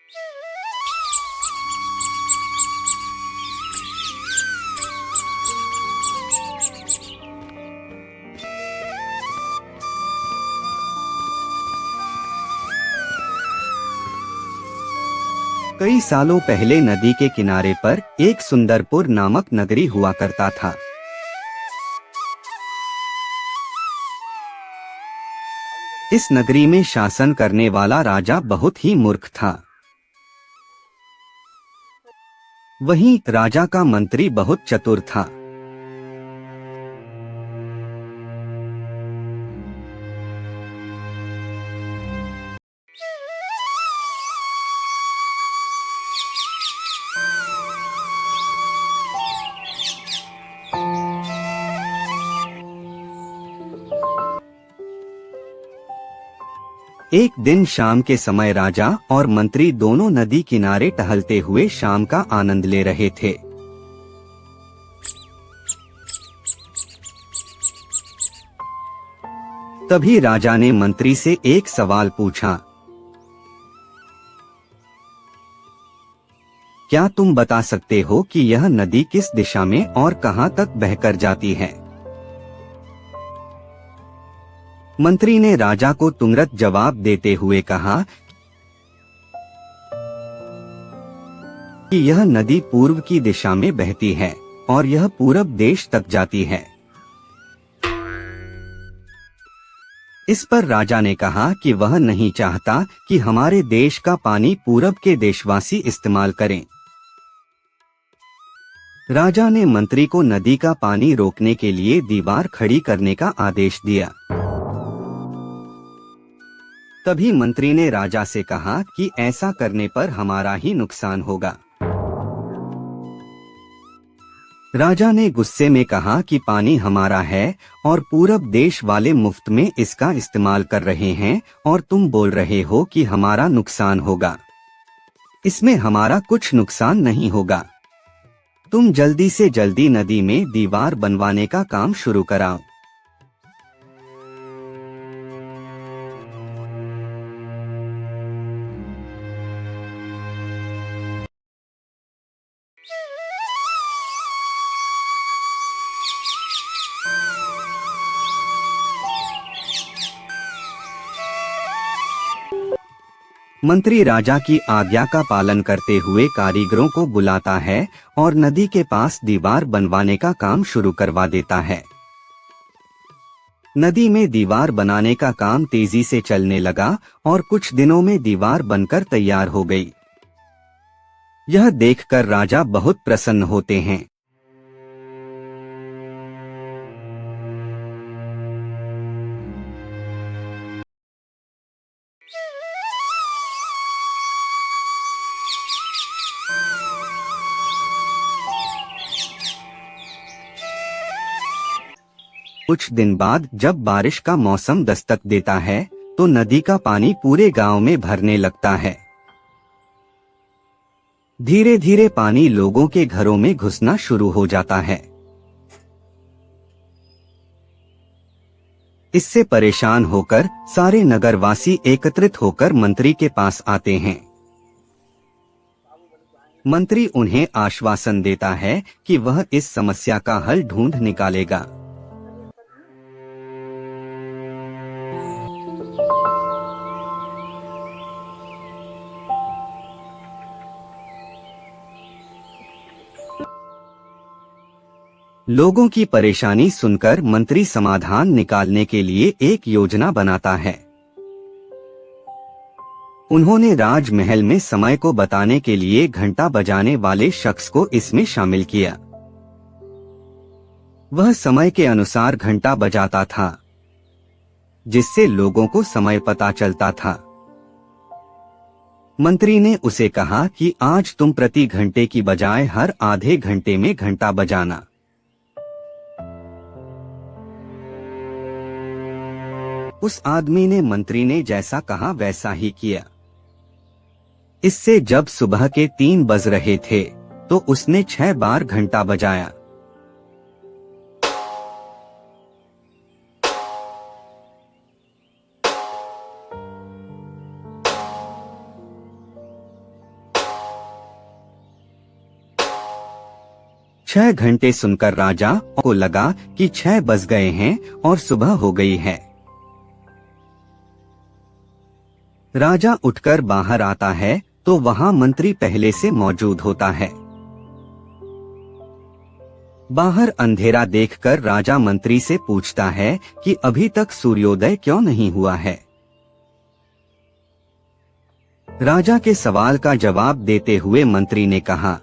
कई सालों पहले नदी के किनारे पर एक सुंदरपुर नामक नगरी हुआ करता था। इस नगरी में शासन करने वाला राजा बहुत ही मूर्ख था। वहीं राजा का मंत्री बहुत चतुर था। एक दिन शाम के समय राजा और मंत्री दोनों नदी किनारे टहलते हुए शाम का आनंद ले रहे थे। तभी राजा ने मंत्री से एक सवाल पूछा, क्या तुम बता सकते हो कि यह नदी किस दिशा में और कहां तक बहकर जाती है? मंत्री ने राजा को तुरंत जवाब देते हुए कहा कि यह नदी पूर्व की दिशा में बहती है और यह पूरब देश तक जाती है। इस पर राजा ने कहा कि वह नहीं चाहता कि हमारे देश का पानी पूरब के देशवासी इस्तेमाल करें। राजा ने मंत्री को नदी का पानी रोकने के लिए दीवार खड़ी करने का आदेश दिया। तभी मंत्री ने राजा से कहा कि ऐसा करने पर हमारा ही नुकसान होगा। राजा ने गुस्से में कहा कि पानी हमारा है और पूरब देश वाले मुफ्त में इसका इस्तेमाल कर रहे हैं और तुम बोल रहे हो कि हमारा नुकसान होगा। इसमें हमारा कुछ नुकसान नहीं होगा। तुम जल्दी से जल्दी नदी में दीवार बनवाने का काम शुरू कराओ। मंत्री राजा की आज्ञा का पालन करते हुए कारीगरों को बुलाता है और नदी के पास दीवार बनवाने का काम शुरू करवा देता है। नदी में दीवार बनाने का काम तेजी से चलने लगा और कुछ दिनों में दीवार बनकर तैयार हो गई। यह देखकर राजा बहुत प्रसन्न होते हैं। कुछ दिन बाद जब बारिश का मौसम दस्तक देता है तो नदी का पानी पूरे गांव में भरने लगता है। धीरे धीरे पानी लोगों के घरों में घुसना शुरू हो जाता है। इससे परेशान होकर सारे नगरवासी एकत्रित होकर मंत्री के पास आते हैं। मंत्री उन्हें आश्वासन देता है कि वह इस समस्या का हल ढूंढ निकालेगा। लोगों की परेशानी सुनकर मंत्री समाधान निकालने के लिए एक योजना बनाता है। उन्होंने राजमहल में समय को बताने के लिए घंटा बजाने वाले शख्स को इसमें शामिल किया। वह समय के अनुसार घंटा बजाता था, जिससे लोगों को समय पता चलता था। मंत्री ने उसे कहा कि आज तुम प्रति घंटे की बजाय हर आधे घंटे में घंटा बजाना। उस आदमी ने मंत्री ने जैसा कहा वैसा ही किया। इससे जब सुबह के 3 बज रहे थे तो उसने 6 बार घंटा बजाया। 6 घंटे सुनकर राजा को लगा कि 6 बज गए हैं और सुबह हो गई है। राजा उठकर बाहर आता है तो वहाँ मंत्री पहले से मौजूद होता है। बाहर अंधेरा देखकर राजा मंत्री से पूछता है कि अभी तक सूर्योदय क्यों नहीं हुआ है। राजा के सवाल का जवाब देते हुए मंत्री ने कहा,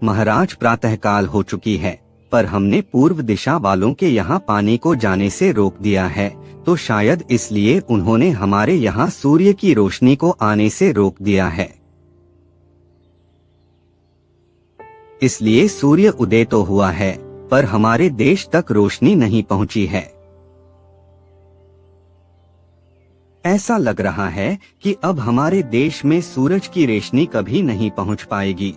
महाराज प्रातःकाल हो चुकी है, पर हमने पूर्व दिशा वालों के यहाँ पानी को जाने से रोक दिया है, तो शायद इसलिए उन्होंने हमारे यहाँ सूर्य की रोशनी को आने से रोक दिया है। इसलिए सूर्य उदय तो हुआ है, पर हमारे देश तक रोशनी नहीं पहुंची है। ऐसा लग रहा है कि अब हमारे देश में सूरज की रोशनी कभी नहीं पहुंच पाएगी।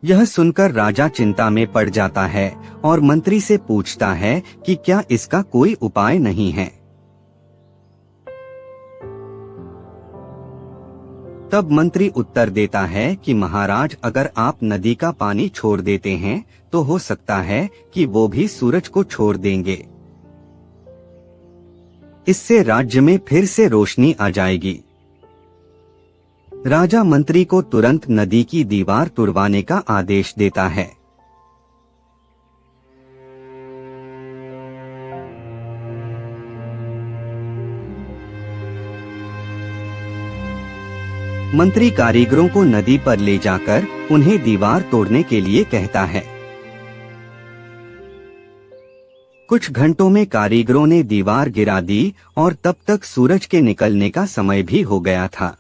यह सुनकर राजा चिंता में पड़ जाता है और मंत्री से पूछता है कि क्या इसका कोई उपाय नहीं है। तब मंत्री उत्तर देता है कि महाराज, अगर आप नदी का पानी छोड़ देते हैं तो हो सकता है कि वो भी सूरज को छोड़ देंगे। इससे राज्य में फिर से रोशनी आ जाएगी। राजा मंत्री को तुरंत नदी की दीवार तुड़वाने का आदेश देता है। मंत्री कारीगरों को नदी पर ले जाकर उन्हें दीवार तोड़ने के लिए कहता है। कुछ घंटों में कारीगरों ने दीवार गिरा दी और तब तक सूरज के निकलने का समय भी हो गया था।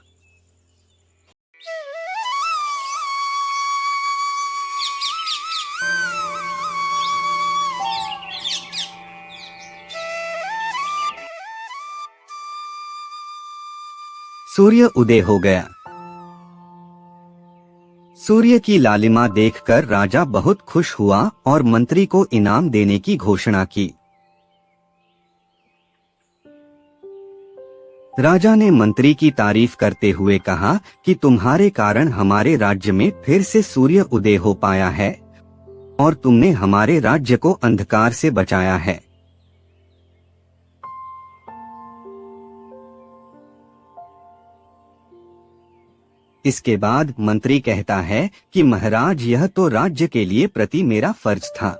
सूर्य उदय हो गया। सूर्य की लालिमा देखकर राजा बहुत खुश हुआ और मंत्री को इनाम देने की घोषणा की। राजा ने मंत्री की तारीफ करते हुए कहा कि तुम्हारे कारण हमारे राज्य में फिर से सूर्य उदय हो पाया है और तुमने हमारे राज्य को अंधकार से बचाया है। इसके बाद मंत्री कहता है कि महाराज, यह तो राज्य के लिए प्रति मेरा फर्ज था।